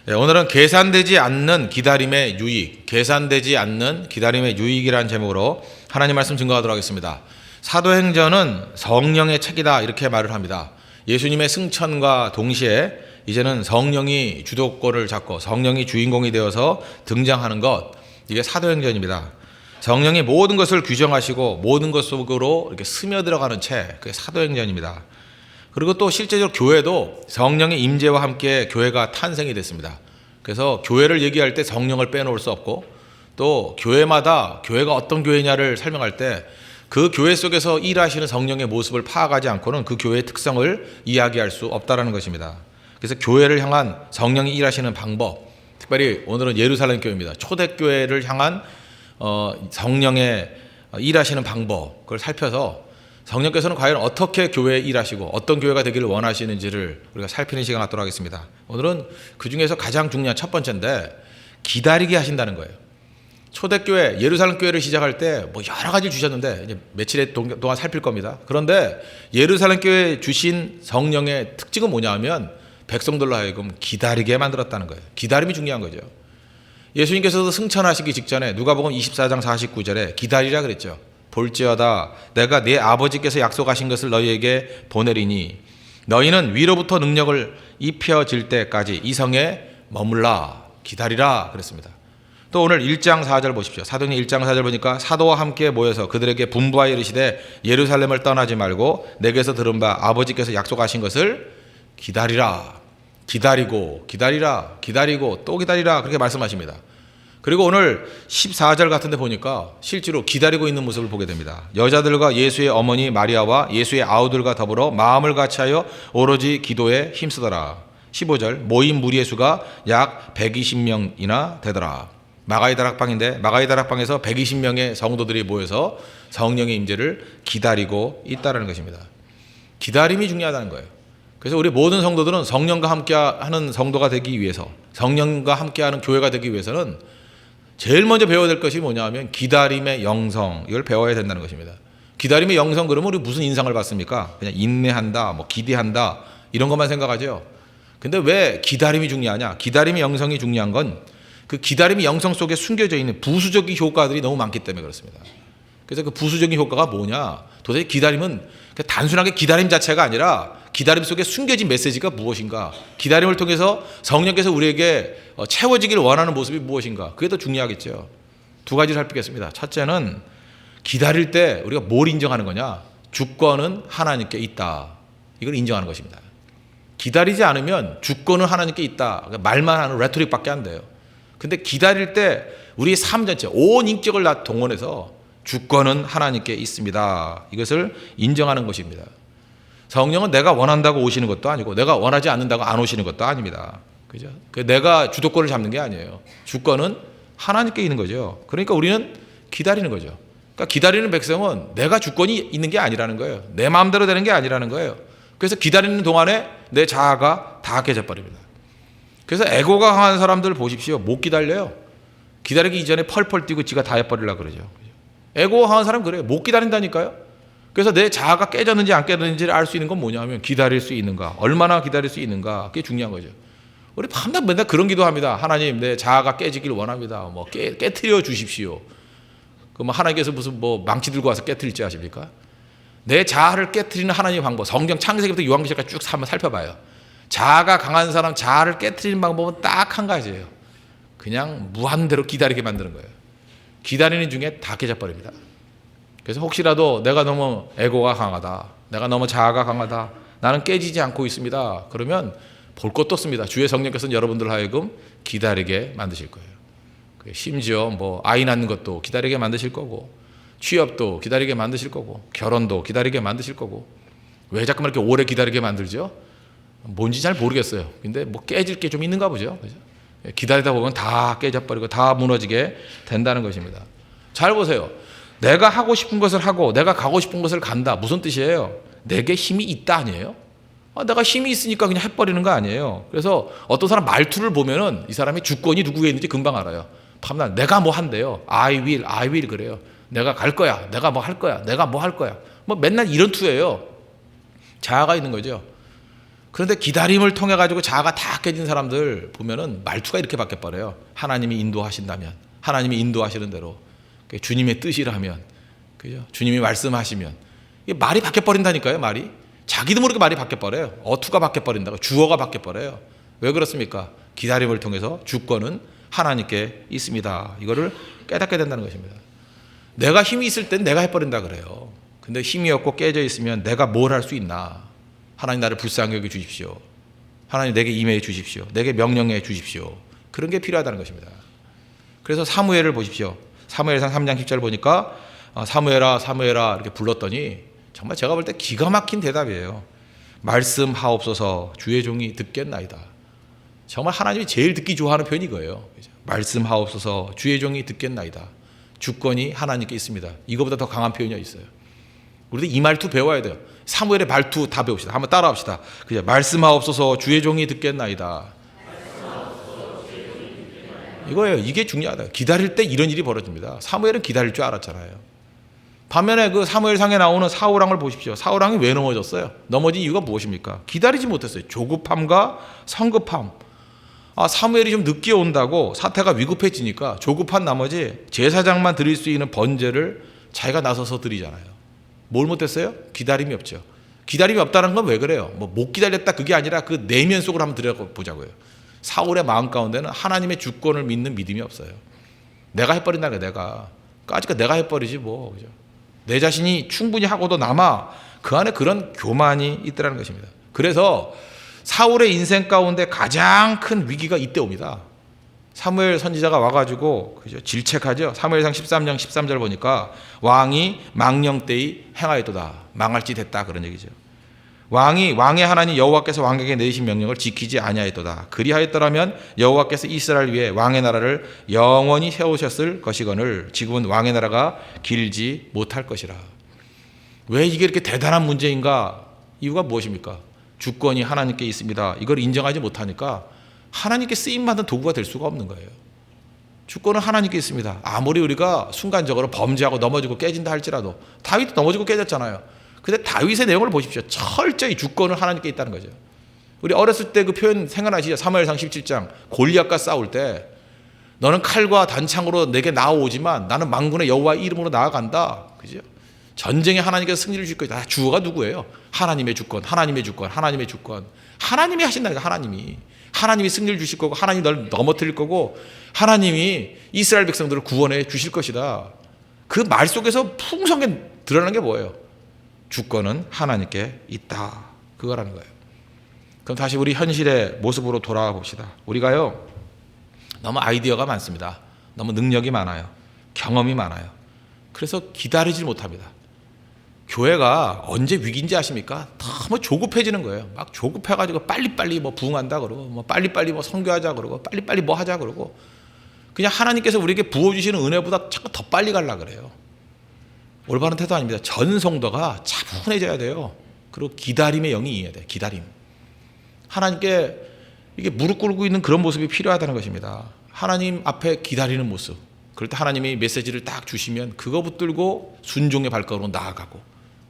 네, 오늘은 계산되지 않는 기다림의 유익, 계산되지 않는 기다림의 유익이라는 제목으로 하나님 말씀 증거하도록 하겠습니다. 사도행전은 성령의 책이다 이렇게 말을 합니다. 예수님의 승천과 동시에 이제는 성령이 주도권을 잡고 성령이 주인공이 되어서 등장하는 것, 이게 사도행전입니다. 성령이 모든 것을 규정하시고 모든 것 속으로 이렇게 스며들어가는 책, 그게 사도행전입니다. 그리고 또 실제적으로 교회도 성령의 임재와 함께 교회가 탄생이 됐습니다. 그래서 교회를 얘기할 때 성령을 빼놓을 수 없고, 또 교회마다 교회가 어떤 교회냐를 설명할 때 그 교회 속에서 일하시는 성령의 모습을 파악하지 않고는 그 교회의 특성을 이야기할 수 없다는 것입니다. 그래서 교회를 향한 성령이 일하시는 방법, 특별히 오늘은 예루살렘 교회입니다. 초대교회를 향한 성령의 일하시는 방법, 그걸 살펴서 성령께서는 과연 어떻게 교회에 일하시고 어떤 교회가 되기를 원하시는지를 우리가 살피는 시간 갖도록 하겠습니다. 오늘은 그 중에서 가장 중요한 첫 번째인데, 기다리게 하신다는 거예요. 초대교회, 예루살렘 교회를 시작할 때 뭐 여러 가지 주셨는데 이제 며칠 동안 살필 겁니다. 그런데 예루살렘 교회에 주신 성령의 특징은 뭐냐 하면 백성들로 하여금 기다리게 만들었다는 거예요. 기다림이 중요한 거죠. 예수님께서도 승천하시기 직전에 누가복음 24장 49절에 기다리라 그랬죠. 볼지어다 내가 네 아버지께서 약속하신 것을 너희에게 보내리니 너희는 위로부터 능력을 입혀질 때까지 이 성에 머물라, 기다리라 그랬습니다. 또 오늘 1장 4절 보십시오. 사도행전 1장 4절 보니까 사도와 함께 모여서 그들에게 분부하여 이르시되 예루살렘을 떠나지 말고 내게서 들은 바 아버지께서 약속하신 것을 기다리라. 기다리고 기다리라, 기다리고 또 기다리라, 그렇게 말씀하십니다. 그리고 오늘 14절 같은 데 보니까 실제로 기다리고 있는 모습을 보게 됩니다. 여자들과 예수의 어머니 마리아와 예수의 아우들과 더불어 마음을 같이하여 오로지 기도에 힘쓰더라. 15절 모인 무리의 수가 약 120명이나 되더라. 마가이 다락방인데 마가이 다락방에서 120명의 성도들이 모여서 성령의 임재를 기다리고 있다는 것입니다. 기다림이 중요하다는 거예요. 그래서 우리 모든 성도들은 성령과 함께하는 성도가 되기 위해서, 성령과 함께하는 교회가 되기 위해서는 제일 먼저 배워야 될 것이 뭐냐 하면 기다림의 영성, 이걸 배워야 된다는 것입니다. 기다림의 영성, 그러면 우리 무슨 인상을 받습니까? 그냥 인내한다, 뭐 기대한다, 이런 것만 생각하죠. 근데 왜 기다림이 중요하냐? 기다림의 영성이 중요한 건 그 기다림의 영성 속에 숨겨져 있는 부수적인 효과들이 너무 많기 때문에 그렇습니다. 그래서 그 부수적인 효과가 뭐냐? 도대체 기다림은 단순하게 기다림 자체가 아니라 기다림 속에 숨겨진 메시지가 무엇인가? 기다림을 통해서 성령께서 우리에게 채워지기를 원하는 모습이 무엇인가? 그게 더 중요하겠죠. 두 가지를 살피겠습니다. 첫째는 기다릴 때 우리가 뭘 인정하는 거냐? 주권은 하나님께 있다. 이걸 인정하는 것입니다. 기다리지 않으면 주권은 하나님께 있다. 말만 하는 레토릭밖에 안 돼요. 근데 기다릴 때 우리 삶 전체, 온 인격을 다 동원해서 주권은 하나님께 있습니다. 이것을 인정하는 것입니다. 성령은 내가 원한다고 오시는 것도 아니고 내가 원하지 않는다고 안 오시는 것도 아닙니다. 그죠? 내가 주도권을 잡는 게 아니에요. 주권은 하나님께 있는 거죠. 그러니까 우리는 기다리는 거죠. 그러니까 기다리는 백성은 내가 주권이 있는 게 아니라는 거예요. 내 마음대로 되는 게 아니라는 거예요. 그래서 기다리는 동안에 내 자아가 다 깨져버립니다. 그래서 에고가 강한 사람들 보십시오. 못 기다려요. 기다리기 이전에 펄펄 뛰고 지가 다 해버리려고 그러죠. 에고가 강한 사람 그래요. 못 기다린다니까요. 그래서 내 자아가 깨졌는지 안 깨졌는지를 알 수 있는 건 뭐냐면 기다릴 수 있는가, 얼마나 기다릴 수 있는가, 그게 중요한 거죠. 우리 밤낮 맨날 그런 기도합니다. 하나님, 내 자아가 깨지길 원합니다. 뭐 깨트려 주십시오. 그럼 하나님께서 무슨 뭐 망치 들고 와서 깨트릴지 아십니까? 내 자아를 깨트리는 하나님의 방법, 성경 창세기부터 요한계시까지 쭉 한번 살펴봐요. 자아가 강한 사람, 자아를 깨트리는 방법은 딱 한 가지예요. 그냥 무한대로 기다리게 만드는 거예요. 기다리는 중에 다 깨져버립니다. 그래서 혹시라도 내가 너무 에고가 강하다, 내가 너무 자아가 강하다, 나는 깨지지 않고 있습니다, 그러면 볼 것도 없습니다. 주의 성령께서는 여러분들 하여금 기다리게 만드실 거예요. 심지어 뭐 아이 낳는 것도 기다리게 만드실 거고, 취업도 기다리게 만드실 거고, 결혼도 기다리게 만드실 거고. 왜 자꾸만 이렇게 오래 기다리게 만들죠? 뭔지 잘 모르겠어요. 근데 뭐 깨질 게 좀 있는가 보죠. 그죠? 기다리다 보면 다 깨져버리고 다 무너지게 된다는 것입니다. 잘 보세요. 내가 하고 싶은 것을 하고 내가 가고 싶은 것을 간다. 무슨 뜻이에요? 내게 힘이 있다 아니에요? 내가 힘이 있으니까 그냥 해버리는 거 아니에요. 그래서 어떤 사람 말투를 보면은 이 사람이 주권이 누구에 있는지 금방 알아요. 밤낮 내가 뭐 한대요. I will 그래요. 내가 갈 거야. 내가 뭐 할 거야. 내가 뭐 할 거야. 뭐 맨날 이런 투예요. 자아가 있는 거죠. 그런데 기다림을 통해 가지고 자아가 다 깨진 사람들 보면은 말투가 이렇게 바뀌어 버려요. 하나님이 인도하신다면, 하나님이 인도하시는 대로, 주님의 뜻이라면, 그죠? 주님이 말씀하시면, 이게 말이 바뀌어 버린다니까요. 말이 자기도 모르게 말이 바뀌어 버려요. 어투가 바뀌어 버린다고, 주어가 바뀌어 버려요. 왜 그렇습니까? 기다림을 통해서 주권은 하나님께 있습니다. 이거를 깨닫게 된다는 것입니다. 내가 힘이 있을 땐 내가 해버린다 그래요. 근데 힘이 없고 깨져 있으면 내가 뭘 할 수 있나? 하나님 나를 불쌍히 여겨 주십시오. 하나님 내게 임해 주십시오. 내게 명령해 주십시오. 그런 게 필요하다는 것입니다. 그래서 사무엘을 보십시오. 사무엘상 3장 10절 보니까 사무엘아 사무엘아 이렇게 불렀더니 정말 제가 볼 때 기가 막힌 대답이에요. 말씀하옵소서 주의 종이 듣겠나이다. 정말 하나님이 제일 듣기 좋아하는 표현이 이거예요. 말씀하옵소서 주의 종이 듣겠나이다. 주권이 하나님께 있습니다. 이거보다 더 강한 표현이 있어요. 우리도 이 말투 배워야 돼요. 사무엘의 말투 다 배웁시다. 한번 따라합시다. 그죠? 말씀하옵소서 주의 종이 듣겠나이다. 이거예요. 이게 중요하다. 기다릴 때 이런 일이 벌어집니다. 사무엘은 기다릴 줄 알았잖아요. 반면에 그 사무엘상에 나오는 사울왕을 보십시오. 사울왕이 왜 넘어졌어요? 넘어진 이유가 무엇입니까? 기다리지 못했어요. 조급함과 성급함. 사무엘이 좀 늦게 온다고 사태가 위급해지니까 조급한 나머지 제사장만 드릴 수 있는 번제를 자기가 나서서 드리잖아요. 뭘 못했어요? 기다림이 없죠. 기다림이 없다는 건 왜 그래요? 못 기다렸다 그게 아니라 그 내면 속으로 한번 들여보자고요. 사울의 마음 가운데는 하나님의 주권을 믿는 믿음이 없어요. 내가 해버린다는 거야. 내가 까짓거 내가 해버리지 뭐. 그죠? 내 자신이 충분히 하고도 남아 그 안에 그런 교만이 있더라는 것입니다. 그래서 사울의 인생 가운데 가장 큰 위기가 이때 옵니다. 사무엘 선지자가 와가지고 그죠? 질책하죠. 사무엘상 13장 13절 보니까 왕이 망령되이 행하였도다. 망할 짓 했다 그런 얘기죠. 왕의 하나님 여호와께서 왕에게 내리신 명령을 지키지 아니하였도다. 그리하였더라면 여호와께서 이스라엘 위에 왕의 나라를 영원히 세우셨을 것이거늘 지금은 왕의 나라가 길지 못할 것이라. 왜 이게 이렇게 대단한 문제인가? 이유가 무엇입니까? 주권이 하나님께 있습니다. 이걸 인정하지 못하니까 하나님께 쓰임받은 도구가 될 수가 없는 거예요. 주권은 하나님께 있습니다. 아무리 우리가 순간적으로 범죄하고 넘어지고 깨진다 할지라도 다윗도 넘어지고 깨졌잖아요. 근데 다윗의 내용을 보십시오. 철저히 주권은 하나님께 있다는 거죠. 우리 어렸을 때 그 표현 생각나시죠? 사무엘상 17장 골리앗과 싸울 때 너는 칼과 단창으로 내게 나아오지만 나는 만군의 여호와의 이름으로 나아간다. 그죠? 전쟁에 하나님께서 승리를 주실 것이다. 주어가 누구예요? 하나님의 주권, 하나님의 주권, 하나님의 주권. 하나님이 하신다니까. 하나님이 승리를 주실 거고 하나님이 널 넘어뜨릴 거고 하나님이 이스라엘 백성들을 구원해 주실 것이다. 그 말 속에서 풍성하게 드러나는 게 뭐예요? 주권은 하나님께 있다. 그거라는 거예요. 그럼 다시 우리 현실의 모습으로 돌아와 봅시다. 우리가요 너무 아이디어가 많습니다. 너무 능력이 많아요. 경험이 많아요. 그래서 기다리질 못합니다. 교회가 언제 위기인지 아십니까? 너무 조급해지는 거예요. 막 조급해가지고 빨리빨리 부흥한다 그러고 빨리빨리 선교하자 그러고 빨리빨리 하자 그러고 그냥 하나님께서 우리에게 부어주시는 은혜보다 자꾸 더 빨리 가려고 그래요. 올바른 태도 아닙니다. 전 성도가 차분해져야 돼요. 그리고 기다림의 영이 있어야 돼요. 기다림. 하나님께 이게 무릎 꿇고 있는 그런 모습이 필요하다는 것입니다. 하나님 앞에 기다리는 모습. 그럴 때 하나님이 메시지를 딱 주시면 그거 붙들고 순종의 발걸음으로 나아가고,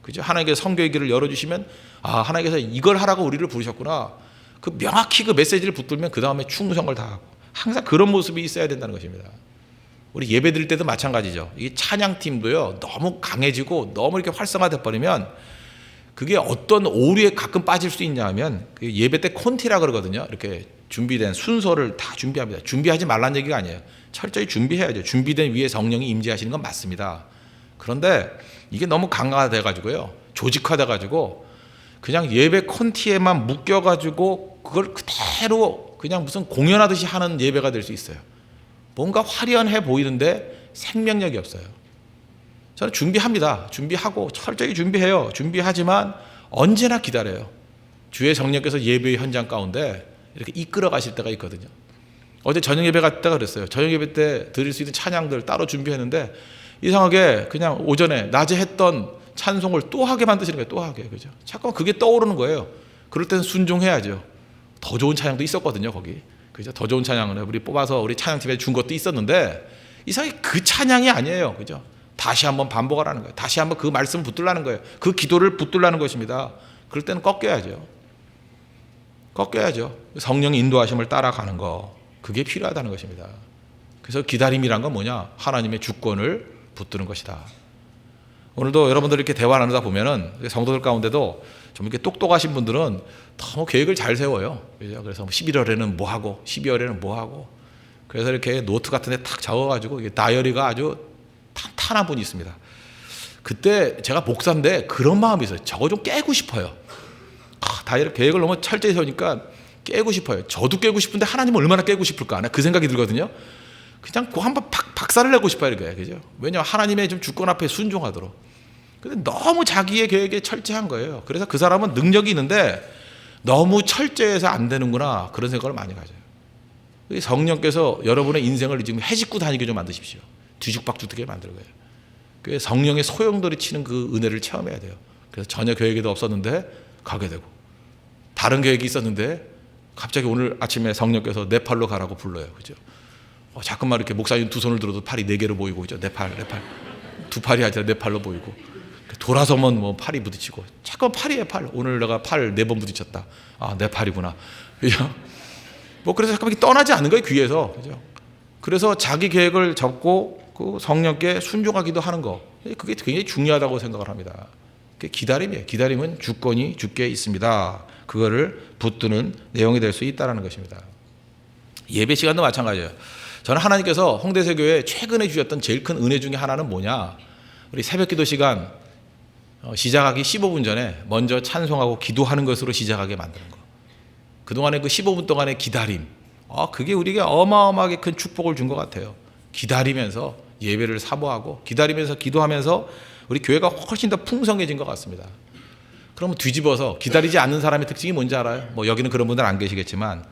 그죠? 하나님께서 선교의 길을 열어주시면 하나님께서 이걸 하라고 우리를 부르셨구나. 그 명확히 그 메시지를 붙들면 그 다음에 충성을 다하고 항상 그런 모습이 있어야 된다는 것입니다. 우리 예배 드릴 때도 마찬가지죠. 이 찬양팀도요 너무 강해지고 너무 이렇게 활성화돼 버리면 그게 어떤 오류에 가끔 빠질 수 있냐 하면 그 예배 때 콘티라 그러거든요. 이렇게 준비된 순서를 다 준비합니다. 준비하지 말라는 얘기가 아니에요. 철저히 준비해야죠. 준비된 위에 성령이 임재하시는 건 맞습니다. 그런데 이게 너무 강화돼 가지고요, 조직화돼 가지고 그냥 예배 콘티에만 묶여 가지고 그걸 그대로 그냥 무슨 공연하듯이 하는 예배가 될 수 있어요. 뭔가 화려해 보이는데 생명력이 없어요. 저는 준비합니다. 준비하고 철저히 준비해요. 준비하지만 언제나 기다려요. 주의 성령께서 예배의 현장 가운데 이렇게 이끌어 가실 때가 있거든요. 어제 저녁 예배 갈 때가 그랬어요. 저녁 예배 때 드릴 수 있는 찬양들 따로 준비했는데 이상하게 그냥 오전에 낮에 했던 찬송을 또 하게 만드시는 거예요. 또 하게. 그죠? 자꾸 그게 떠오르는 거예요. 그럴 때는 순종해야죠. 더 좋은 찬양도 있었거든요, 거기. 그죠? 더 좋은 찬양을 우리 뽑아서 우리 찬양팀에 준 것도 있었는데 이상하게 그 찬양이 아니에요. 그죠? 다시 한번 반복하라는 거예요. 다시 한번 그 말씀을 붙들라는 거예요. 그 기도를 붙들라는 것입니다. 그럴 때는 꺾여야죠. 꺾여야죠. 성령의 인도하심을 따라가는 거, 그게 필요하다는 것입니다. 그래서 기다림이란 건 뭐냐? 하나님의 주권을 붙드는 것이다. 오늘도 여러분들 이렇게 대화 나누다 보면은 성도들 가운데도 좀 이렇게 똑똑하신 분들은 너무 계획을 잘 세워요. 그래서 11월에는 뭐 하고 12월에는 뭐 하고, 그래서 이렇게 노트 같은 데 탁 적어가지고 다이어리가 아주 탄탄한 분이 있습니다. 그때 제가 목사인데 그런 마음이 있어요. 저거 좀 깨고 싶어요. 다이어리 계획을 너무 철저히 세우니까 깨고 싶어요. 저도 깨고 싶은데 하나님은 얼마나 깨고 싶을까? 그 생각이 들거든요. 그냥 그 한번 박살을 내고 싶어요. 이렇게. 그죠? 왜냐하면 하나님의 좀 주권 앞에 순종하도록. 근데 너무 자기의 계획에 철저한 거예요. 그래서 그 사람은 능력이 있는데 너무 철저해서 안 되는구나, 그런 생각을 많이 가져요. 성령께서 여러분의 인생을 지금 해집고 다니게 좀 만드십시오. 뒤죽박죽되게 만들 거예요. 그 성령의 소용돌이 치는 그 은혜를 체험해야 돼요. 그래서 전혀 계획에도 없었는데 가게 되고, 다른 계획이 있었는데 갑자기 오늘 아침에 성령께서 네팔로 가라고 불러요. 그죠? 자꾸만 이렇게 목사님 두 손을 들어도 팔이 4개로 보이고, 그죠? 네팔. 두 팔이 아니라 네팔로 보이고, 돌아서면 뭐 팔이 부딪히고, 자꾸 팔이에요, 팔. 오늘 내가 팔 4번 부딪혔다. 아, 네팔이구나. 그죠? 뭐 그래서 잠깐 떠나지 않는 거예요, 귀에서. 그죠? 그래서 자기 계획을 적고 그 성령께 순종하기도 하는 거, 그게 굉장히 중요하다고 생각을 합니다. 그게 기다림이에요. 기다림은 주권이 주께 있습니다. 그거를 붙드는 내용이 될 수 있다는 것입니다. 예배 시간도 마찬가지예요. 저는 하나님께서 홍대세교에 최근에 주셨던 제일 큰 은혜 중에 하나는 뭐냐, 우리 새벽기도 시간 시작하기 15분 전에 먼저 찬송하고 기도하는 것으로 시작하게 만드는 거. 그동안에 그 15분 동안의 기다림, 그게 우리에게 어마어마하게 큰 축복을 준 것 같아요. 기다리면서 예배를 사모하고 기다리면서 기도하면서 우리 교회가 훨씬 더 풍성해진 것 같습니다. 그러면 뒤집어서 기다리지 않는 사람의 특징이 뭔지 알아요? 뭐 여기는 그런 분들 안 계시겠지만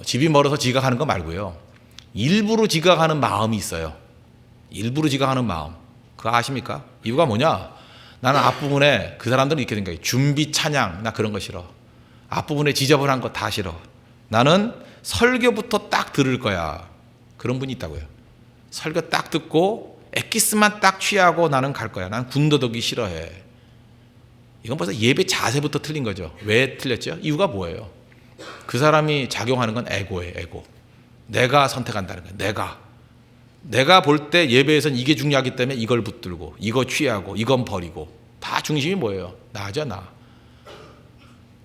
집이 멀어서 지각하는 거 말고요, 일부러 지각하는 마음이 있어요. 일부러 지각하는 마음. 그거 아십니까? 이유가 뭐냐? 나는 앞부분에, 그 사람들은 이렇게 생각해요. 준비 찬양, 나 그런 거 싫어. 앞부분에 지저분한 거 다 싫어. 나는 설교부터 딱 들을 거야. 그런 분이 있다고요. 설교 딱 듣고 엑기스만 딱 취하고 나는 갈 거야. 난 군더더기 싫어해. 이건 벌써 예배 자세부터 틀린 거죠. 왜 틀렸죠? 이유가 뭐예요? 그 사람이 작용하는 건 에고예요. 에고. 내가 선택한다는 거예요. 내가 볼 때 예배에선 이게 중요하기 때문에 이걸 붙들고, 이거 취하고, 이건 버리고, 다 중심이 뭐예요? 나죠, 나.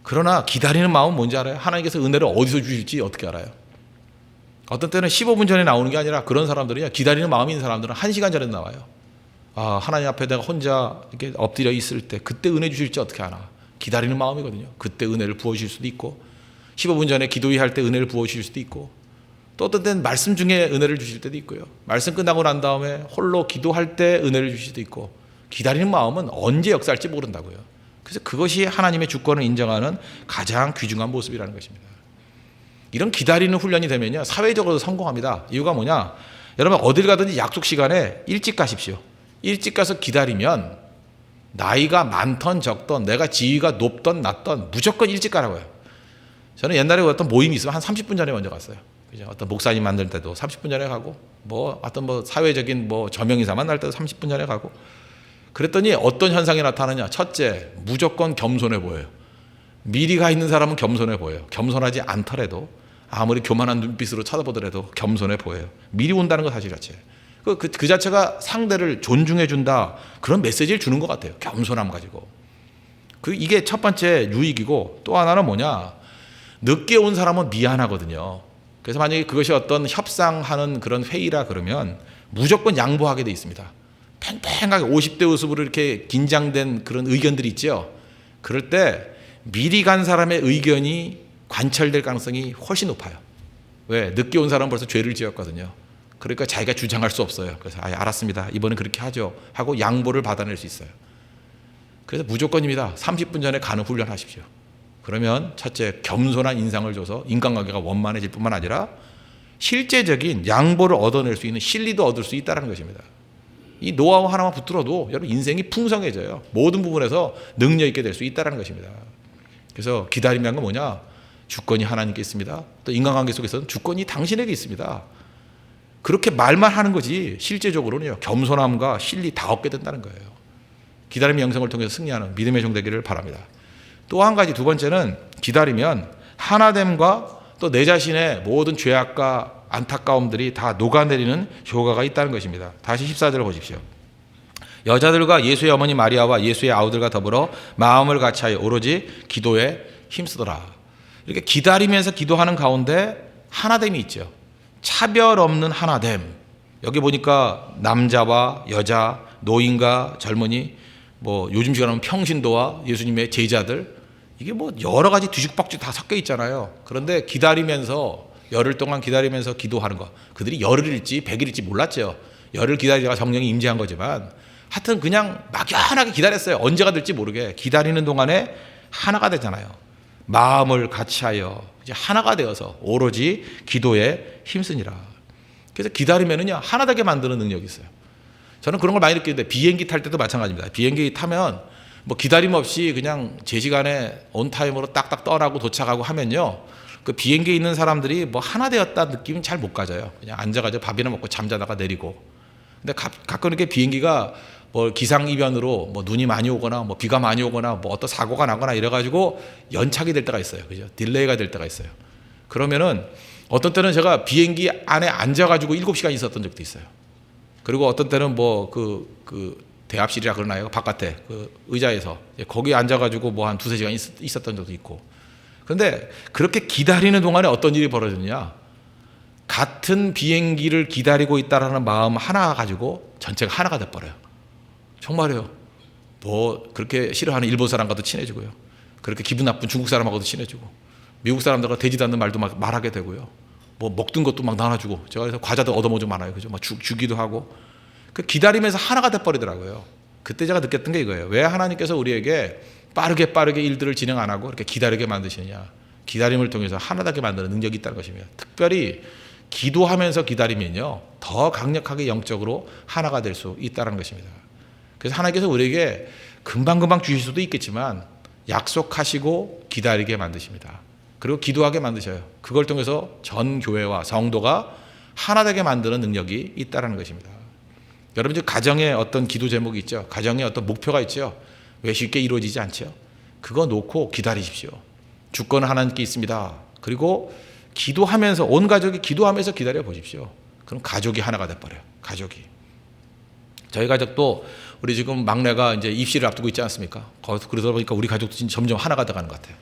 그러나 기다리는 마음은 뭔지 알아요? 하나님께서 은혜를 어디서 주실지 어떻게 알아요? 어떤 때는 15분 전에 나오는 게 아니라, 그런 사람들은요, 기다리는 마음이 있는 사람들은 1시간 전에 나와요. 하나님 앞에 내가 혼자 이렇게 엎드려 있을 때 그때 은혜 주실지 어떻게 아나? 기다리는 마음이거든요. 그때 은혜를 부어주실 수도 있고, 15분 전에 기도할 때 은혜를 부어주실 수도 있고, 또 어떤 때는 말씀 중에 은혜를 주실 때도 있고요. 말씀 끝나고 난 다음에 홀로 기도할 때 은혜를 주실 수도 있고, 기다리는 마음은 언제 역사할지 모른다고요. 그래서 그것이 하나님의 주권을 인정하는 가장 귀중한 모습이라는 것입니다. 이런 기다리는 훈련이 되면요, 사회적으로도 성공합니다. 이유가 뭐냐? 여러분 어딜 가든지 약속 시간에 일찍 가십시오. 일찍 가서 기다리면 나이가 많던 적던, 내가 지위가 높던 낮던 무조건 일찍 가라고요. 저는 옛날에 어떤 모임이 있으면 한 30분 전에 먼저 갔어요. 그죠? 어떤 목사님 만날 때도 30분 전에 가고, 어떤 사회적인 저명인사 만날 때도 30분 전에 가고. 그랬더니 어떤 현상이 나타나냐? 첫째, 무조건 겸손해 보여요. 미리 가 있는 사람은 겸손해 보여요. 겸손하지 않더라도, 아무리 교만한 눈빛으로 쳐다보더라도 겸손해 보여요. 미리 온다는 거 사실 자체. 그 자체가 상대를 존중해 준다, 그런 메시지를 주는 것 같아요. 겸손함 가지고. 이게 첫 번째 유익이고, 또 하나는 뭐냐? 늦게 온 사람은 미안하거든요. 그래서 만약에 그것이 어떤 협상하는 그런 회의라 그러면 무조건 양보하게 돼 있습니다. 팽팽하게 50대 모습으로 이렇게 긴장된 그런 의견들이 있죠. 그럴 때 미리 간 사람의 의견이 관철될 가능성이 훨씬 높아요. 왜? 늦게 온 사람은 벌써 죄를 지었거든요. 그러니까 자기가 주장할 수 없어요. 그래서 알았습니다, 이번엔 그렇게 하죠 하고 양보를 받아낼 수 있어요. 그래서 무조건입니다. 30분 전에 가는 훈련하십시오. 그러면 첫째, 겸손한 인상을 줘서 인간관계가 원만해질 뿐만 아니라 실제적인 양보를 얻어낼 수 있는 실리도 얻을 수 있다는 것입니다. 이 노하우 하나만 붙들어도 여러분 인생이 풍성해져요. 모든 부분에서 능력 있게 될 수 있다는 것입니다. 그래서 기다림이란 건 뭐냐? 주권이 하나님께 있습니다. 또 인간관계 속에서는 주권이 당신에게 있습니다. 그렇게 말만 하는 거지 실제적으로는요, 겸손함과 실리 다 얻게 된다는 거예요. 기다림의 영성을 통해서 승리하는 믿음의 종 되기를 바랍니다. 또 한 가지, 두 번째는 기다리면 하나됨과 또 내 자신의 모든 죄악과 안타까움들이 다 녹아내리는 효과가 있다는 것입니다. 다시 14절을 보십시오. 여자들과 예수의 어머니 마리아와 예수의 아우들과 더불어 마음을 같이하여 오로지 기도에 힘쓰더라. 이렇게 기다리면서 기도하는 가운데 하나됨이 있죠. 차별 없는 하나됨. 여기 보니까 남자와 여자, 노인과 젊은이, 뭐 요즘 시간하면 평신도와 예수님의 제자들, 이게 뭐 여러 가지 뒤죽박죽 다 섞여 있잖아요. 그런데 기다리면서 열흘 동안 기다리면서 기도하는 거, 그들이 열흘일지 100일일지 몰랐죠. 열흘 기다리다가 성령이 임재한 거지만 하여튼 그냥 막연하게 기다렸어요. 언제가 될지 모르게 기다리는 동안에 하나가 되잖아요. 마음을 같이하여 이제 하나가 되어서 오로지 기도에 힘쓰니라. 그래서 기다리면은요 하나 되게 만드는 능력이 있어요. 저는 그런 걸 많이 느끼는데 비행기 탈 때도 마찬가지입니다. 비행기 타면 뭐 기다림 없이 그냥 제 시간에 온타임으로 딱딱 떠나고 도착하고 하면요, 그 비행기에 있는 사람들이 뭐 하나 되었다 느낌은 잘 못 가져요. 그냥 앉아가지고 밥이나 먹고 잠자다가 내리고. 근데 가끔 이렇게 비행기가 뭐 기상이변으로 뭐 눈이 많이 오거나 뭐 비가 많이 오거나 뭐 어떤 사고가 나거나 이래가지고 연착이 될 때가 있어요. 그죠? 딜레이가 될 때가 있어요. 그러면은 어떤 때는 제가 비행기 안에 앉아가지고 7시간 있었던 적도 있어요. 그리고 어떤 때는 뭐 그 대합실이라 그러나요? 바깥에 그 의자에서 거기에 앉아가지고 뭐 한 2-3시간 있었던 적도 있고. 그런데 그렇게 기다리는 동안에 어떤 일이 벌어졌냐? 같은 비행기를 기다리고 있다라는 마음 하나 가지고 전체가 하나가 돼버려요. 정말이에요. 뭐 그렇게 싫어하는 일본 사람과도 친해지고요. 그렇게 기분 나쁜 중국 사람하고도 친해지고, 미국 사람들과 되지도 않는 말도 막 말하게 되고요. 뭐 먹던 것도 막 나눠주고, 제가 그래서 과자도 얻어먹은 적 많아요. 그죠? 막 주기도 하고. 그 기다리면서 하나가 돼버리더라고요. 그때 제가 느꼈던 게 이거예요. 왜 하나님께서 우리에게 빠르게 일들을 진행 안 하고 이렇게 기다리게 만드시느냐? 기다림을 통해서 하나 되게 만드는 능력이 있다는 것입니다. 특별히 기도하면서 기다리면요 더 강력하게 영적으로 하나가 될 수 있다는 것입니다. 그래서 하나님께서 우리에게 금방금방 주실 수도 있겠지만 약속하시고 기다리게 만드십니다. 그리고 기도하게 만드셔요. 그걸 통해서 전 교회와 성도가 하나 되게 만드는 능력이 있다는 것입니다. 여러분, 가정에 어떤 기도 제목이 있죠. 가정에 어떤 목표가 있죠. 왜 쉽게 이루어지지 않죠? 그거 놓고 기다리십시오. 주권은 하나님께 있습니다. 그리고 기도하면서, 온 가족이 기도하면서 기다려 보십시오. 그럼 가족이 하나가 돼버려요. 가족이. 저희 가족도 우리 지금 막내가 이제 입시를 앞두고 있지 않습니까? 거기서 그러다 보니까 우리 가족도 점점 하나가 돼가는 것 같아요.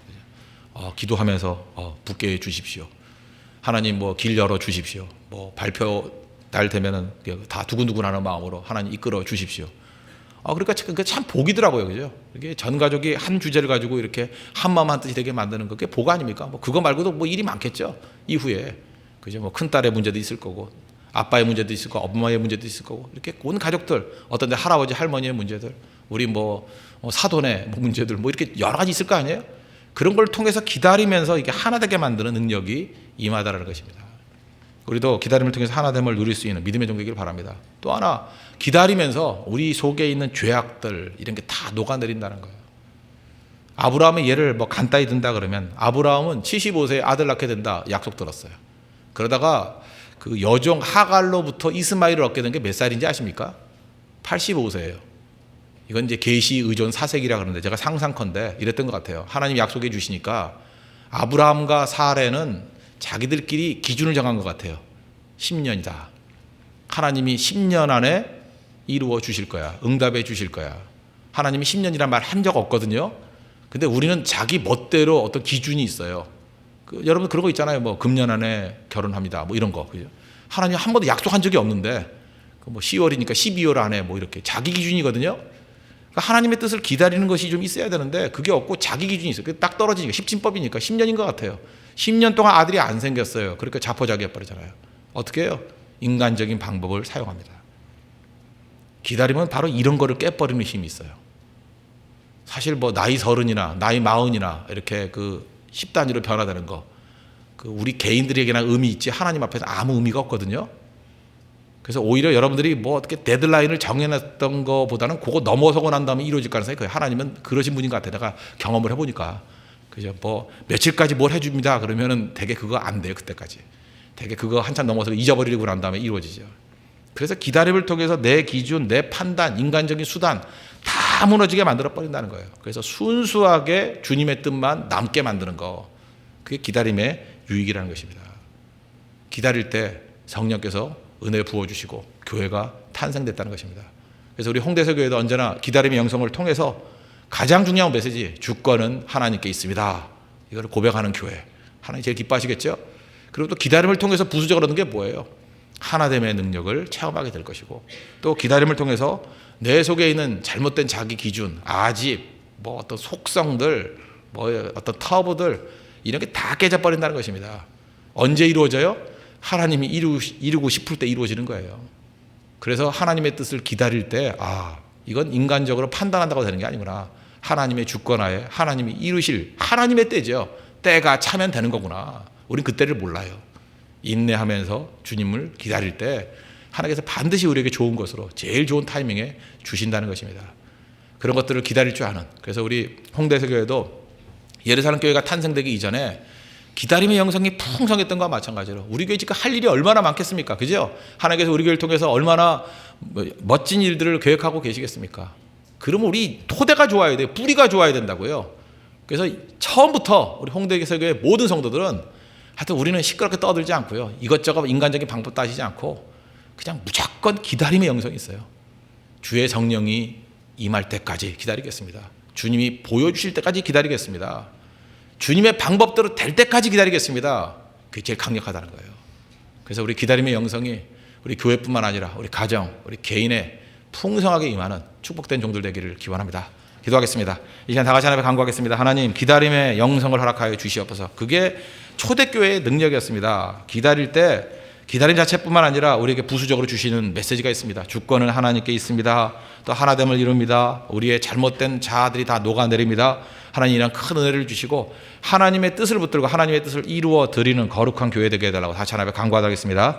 기도하면서 붙게 해 주십시오. 하나님 뭐 길 열어 주십시오. 뭐 발표 날 되면은 다 두근두근하는 마음으로 하나님 이끌어 주십시오. 그러니까 그게 참 복이더라고요, 그죠? 이게 전 가족이 한 주제를 가지고 이렇게 한 마음 한 뜻이 되게 만드는 그게 복 아닙니까? 뭐 그거 말고도 뭐 일이 많겠죠. 이후에 그죠? 뭐 큰 딸의 문제도 있을 거고, 아빠의 문제도 있을 거고, 엄마의 문제도 있을 거고, 이렇게 온 가족들, 어떤 데 할아버지 할머니의 문제들, 우리 뭐 사돈의 문제들, 뭐 이렇게 여러 가지 있을 거 아니에요? 그런 걸 통해서 기다리면서 이게 하나 되게 만드는 능력이 임하다라는 것입니다. 우리도 기다림을 통해서 하나됨을 누릴 수 있는 믿음의 종교이길 바랍니다. 또 하나, 기다리면서 우리 속에 있는 죄악들 이런 게 다 녹아내린다는 거예요. 아브라함의 예를 뭐 간단히 든다 그러면, 아브라함은 75세에 아들 낳게 된다 약속 들었어요. 그러다가 그 여종 하갈로부터 이스마엘을 얻게 된 게 몇 살인지 아십니까? 85세예요. 이건 이제 계시 의존 사색이라 그러는데 제가 상상컨대 이랬던 것 같아요. 하나님 약속해 주시니까 아브라함과 사레는 자기들끼리 기준을 정한 것 같아요. 10년이다. 하나님이 10년 안에 이루어 주실 거야. 응답해 주실 거야. 하나님이 10년이란 말 한 적 없거든요. 근데 우리는 자기 멋대로 어떤 기준이 있어요. 여러분 그런 거 있잖아요. 뭐 금년 안에 결혼합니다. 뭐 이런 거. 그죠? 하나님 한 번도 약속한 적이 없는데 뭐 10월이니까 12월 안에 뭐 이렇게 자기 기준이거든요. 그러니까 하나님의 뜻을 기다리는 것이 좀 있어야 되는데 그게 없고 자기 기준이 있어요. 딱 떨어지니까 십진법이니까 10년인 것 같아요. 10년 동안 아들이 안 생겼어요. 그러니까 자포자기해 버리잖아요. 어떻게 해요? 인간적인 방법을 사용합니다. 기다리면 바로 이런 거를 깨버리는 힘이 있어요. 사실 뭐 나이 30이나 나이 40이나 이렇게 그 10단위로 변화되는 거, 그 우리 개인들에게나 의미 있지 하나님 앞에서 아무 의미가 없거든요. 그래서 오히려 여러분들이 뭐 어떻게 데드라인을 정해놨던 것보다는 그거 넘어서고 난 다음에 이루어질 가능성이 거예요. 하나님은 그러신 분인 것 같아요. 내가 경험을 해보니까. 그죠? 뭐 며칠까지 뭘 해줍니다. 그러면은 되게 그거 안 돼요. 그때까지. 되게 그거 한참 넘어서 잊어버리고 난 다음에 이루어지죠. 그래서 기다림을 통해서 내 기준, 내 판단, 인간적인 수단 다 무너지게 만들어 버린다는 거예요. 그래서 순수하게 주님의 뜻만 남게 만드는 거. 그게 기다림의 유익이라는 것입니다. 기다릴 때 성령께서 은혜 부어주시고 교회가 탄생됐다는 것입니다. 그래서 우리 홍대서교회도 언제나 기다림의 영성을 통해서 가장 중요한 메시지, 주권은 하나님께 있습니다. 이걸 고백하는 교회. 하나님 제일 기뻐하시겠죠? 그리고 또 기다림을 통해서 부수적으로 얻는 게 뭐예요? 하나됨의 능력을 체험하게 될 것이고, 또 기다림을 통해서 내 속에 있는 잘못된 자기 기준, 아집, 뭐 어떤 속성들, 뭐 어떤 터부들, 이런 게 다 깨져버린다는 것입니다. 언제 이루어져요? 하나님이 이루고 싶을 때 이루어지는 거예요. 그래서 하나님의 뜻을 기다릴 때, 이건 인간적으로 판단한다고 되는 게 아니구나. 하나님의 주권하에 하나님이 이루실 하나님의 때죠. 때가 차면 되는 거구나. 우린 그때를 몰라요. 인내하면서 주님을 기다릴 때 하나님께서 반드시 우리에게 좋은 것으로 제일 좋은 타이밍에 주신다는 것입니다. 그런 것들을 기다릴 줄 아는, 그래서 우리 홍대서 교회도 예루살렘 교회가 탄생되기 이전에 기다림의 영성이 풍성했던 것과 마찬가지로 우리 교회 지금 할 일이 얼마나 많겠습니까? 그죠? 하나님께서 우리 교회를 통해서 얼마나 멋진 일들을 계획하고 계시겠습니까? 그러면 우리 토대가 좋아야 돼요. 뿌리가 좋아야 된다고요. 그래서 처음부터 우리 홍대서 교회 모든 성도들은 하여튼 우리는 시끄럽게 떠들지 않고요. 이것저것 인간적인 방법 따지지 않고 그냥 무조건 기다림의 영성이 있어요. 주의 성령이 임할 때까지 기다리겠습니다. 주님이 보여주실 때까지 기다리겠습니다. 주님의 방법대로 될 때까지 기다리겠습니다. 그게 제일 강력하다는 거예요. 그래서 우리 기다림의 영성이 우리 교회뿐만 아니라 우리 가정, 우리 개인에 풍성하게 임하는 축복된 종들 되기를 기원합니다. 기도하겠습니다. 이 시간 다 같이 하나님께 간구하겠습니다. 하나님, 기다림의 영성을 허락하여 주시옵소서. 그게 초대교회의 능력이었습니다. 기다릴 때 기다림 자체뿐만 아니라 우리에게 부수적으로 주시는 메시지가 있습니다. 주권은 하나님께 있습니다. 또 하나됨을 이룹니다. 우리의 잘못된 자아들이 다 녹아내립니다. 하나님 이런 큰 은혜를 주시고 하나님의 뜻을 붙들고 하나님의 뜻을 이루어 드리는 거룩한 교회 되게 해달라고 다시 하나님께 간구하겠습니다.